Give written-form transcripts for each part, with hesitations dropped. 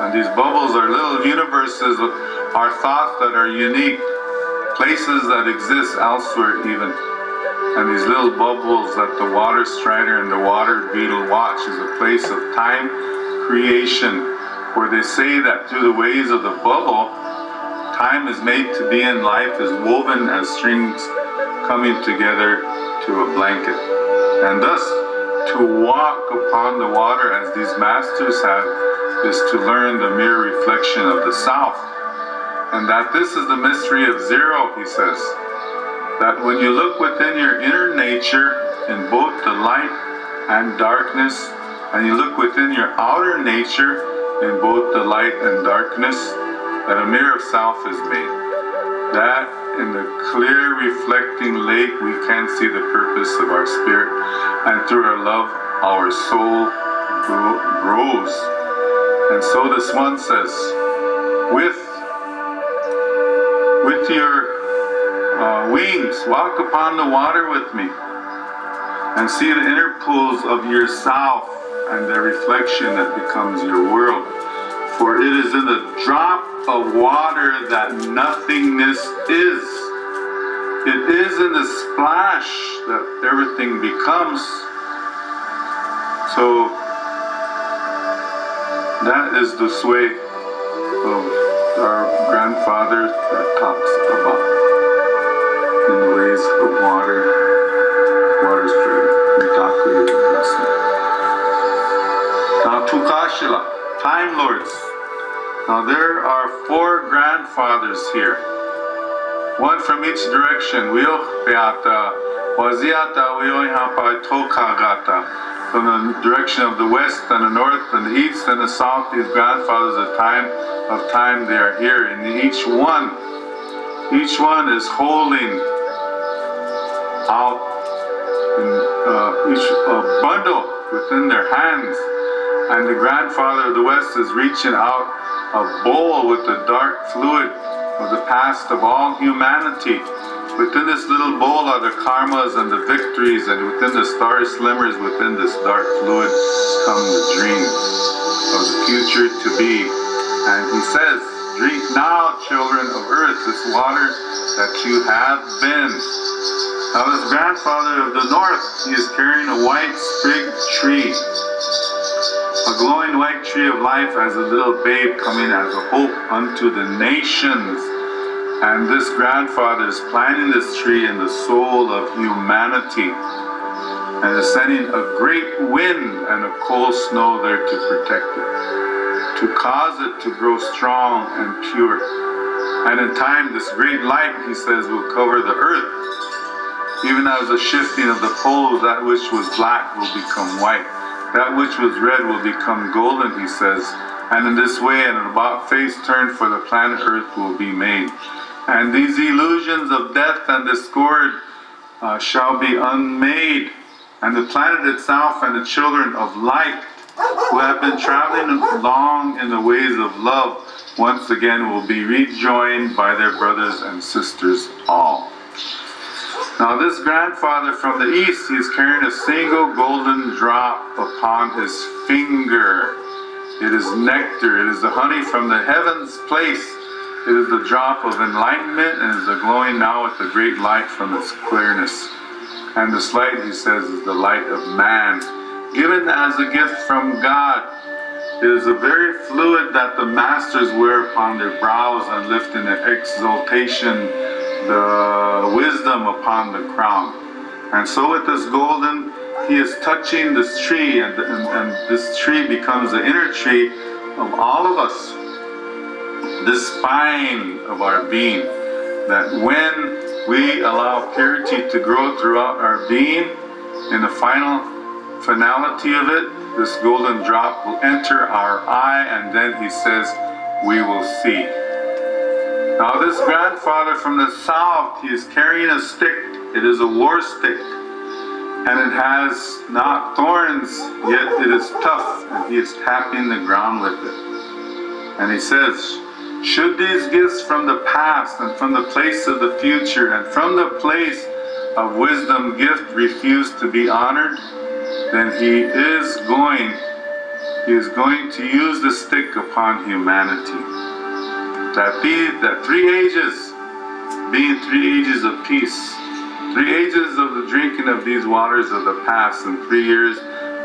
And these bubbles are little universes, are thoughts that are unique, places that exist elsewhere even. And these little bubbles that the water strider and the water beetle watch is a place of time creation, where they say that through the waves of the bubble, time is made to be in life is woven as strings coming together to a blanket. And thus, to walk upon the water as these masters have is to learn the mere reflection of the South. And that this is the mystery of zero, he says. That when you look within your inner nature, in both the light and darkness, and you look within your outer nature, in both the light and darkness, that a mirror of self is made. That in the clear reflecting lake, we can see the purpose of our spirit, and through our love, our soul grows. And so this one says, with your wings, walk upon the water with me, and see the inner pools of yourself and the reflection that becomes your world. For it is in the drop of water that nothingness is. It is in the splash that everything becomes. So that is the way of our grandfather that talks about in the ways of water's trade. Now Tukashila, Time Lords. Now there are 4 grandfathers here. One from each direction. From the direction of the west and the north and the east and the south, these grandfathers of time, they are here. And each one is holding out each bundle within their hands. And the grandfather of the west is reaching out a bowl with the dark fluid of the past of all humanity. Within this little bowl are the karmas and the victories, and within the starry slimmers, within this dark fluid, come the dreams of the future to be. And he says, drink now, children of earth, this water that you have been. Now this grandfather of the north, he is carrying a white sprigged tree, a glowing white tree of life as a little babe coming as a hope unto the nations. And this grandfather is planting this tree in the soul of humanity, and is sending a great wind and a cold snow there to protect it, to cause it to grow strong and pure. And in time, this great light, he says, will cover the earth. Even as the shifting of the poles, that which was black will become white. That which was red will become golden, he says. And in this way, an about face turn for the planet Earth will be made. And these illusions of death and discord shall be unmade. And the planet itself and the children of light, who have been traveling along in the ways of love, once again will be rejoined by their brothers and sisters all. Now this grandfather from the east, he is carrying a single golden drop upon his finger. It is nectar, it is the honey from the heavens place. It is the drop of enlightenment, and is the glowing now with the great light from its clearness. And this light, he says, is the light of man, given as a gift from God. It is a very fluid that the masters wear upon their brows and lift in exaltation the wisdom upon the crown. And so with this golden, he is touching this tree, and this tree becomes the inner tree of all of us. This spine of our being, that when we allow purity to grow throughout our being, in the finality of it, this golden drop will enter our eye, and then he says, we will see. Now this grandfather from the south, he is carrying a stick. It is a war stick, and it has not thorns, yet it is tough, and he is tapping the ground with it. And he says, should these gifts from the past and from the place of the future and from the place of wisdom gift refuse to be honored, then he is going He is going to use the stick upon humanity. That 3 ages, being 3 ages of peace, 3 ages of the drinking of these waters of the past, and 3 years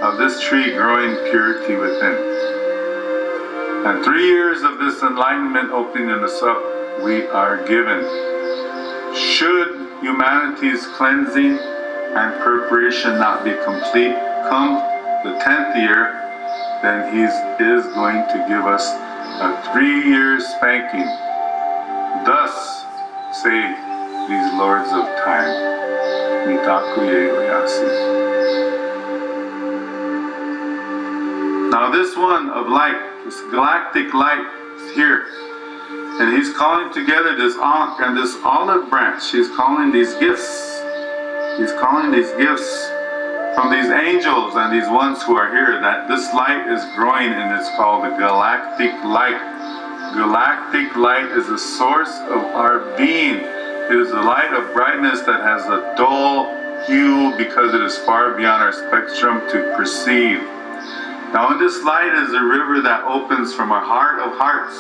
of this tree growing purity within. And 3 years of this enlightenment opening us up, we are given. Should humanity's cleansing and preparation not be complete come the 10th year, then He is going to give us a 3-year spanking. Thus say these lords of time. Mitakuye Oyasi. Now this one of light, this galactic light is here. And He's calling together this ankh and this olive branch. He's calling these gifts. He's calling these gifts from these angels and these ones who are here, that this light is growing, and it's called the galactic light. Galactic light is the source of our being. It is the light of brightness that has a dull hue because it is far beyond our spectrum to perceive. Now in this light is a river that opens from our heart of hearts,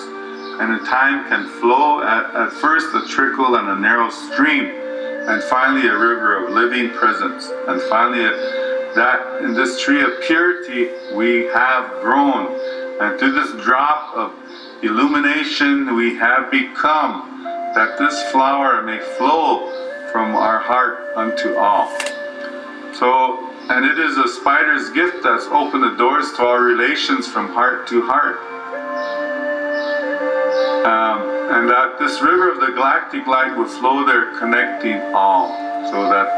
and in time can flow at first a trickle and a narrow stream, and finally a river of living presence, and finally that in this tree of purity we have grown, and through this drop of illumination we have become, that this flower may flow from our heart unto all. So, and it is a spider's gift that's opened the doors to our relations from heart to heart. And that this river of the galactic light will flow there, connecting all. So that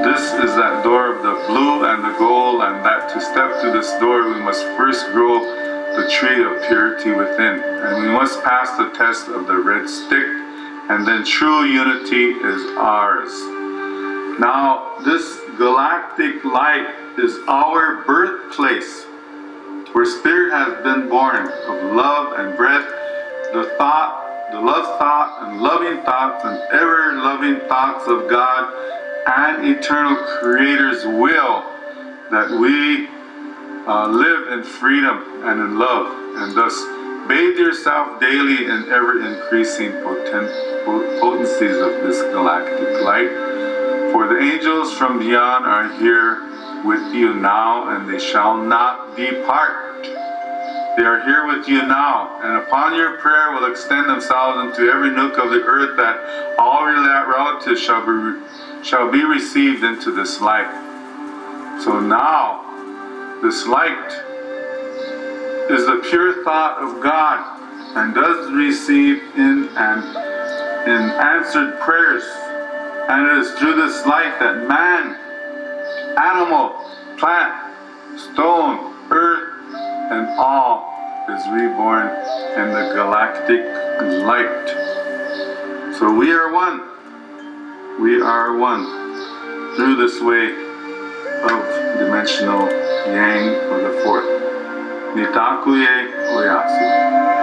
this is that door of the blue and the gold, and that to step to this door we must first grow the tree of purity within. And we must pass the test of the red stick, and then true unity is ours. Now this galactic light is our birthplace, where spirit has been born of love and breath, the love thought and loving thoughts and ever-loving thoughts of God and eternal Creator's will, that we live in freedom and in love, and thus bathe yourself daily in ever-increasing potencies of this galactic light. For the angels from beyond are here with you now, and they shall not depart. They are here with you now, and upon your prayer will extend themselves into every nook of the earth, that all relatives shall be received into this light. So now, this light is the pure thought of God, and does receive in answered prayers. And it is through this light that man, animal, plant, stone, earth, and all is reborn in the galactic light. So we are one. We are one through this way of dimensional yang of the fourth. Mitakuye Oyatsu.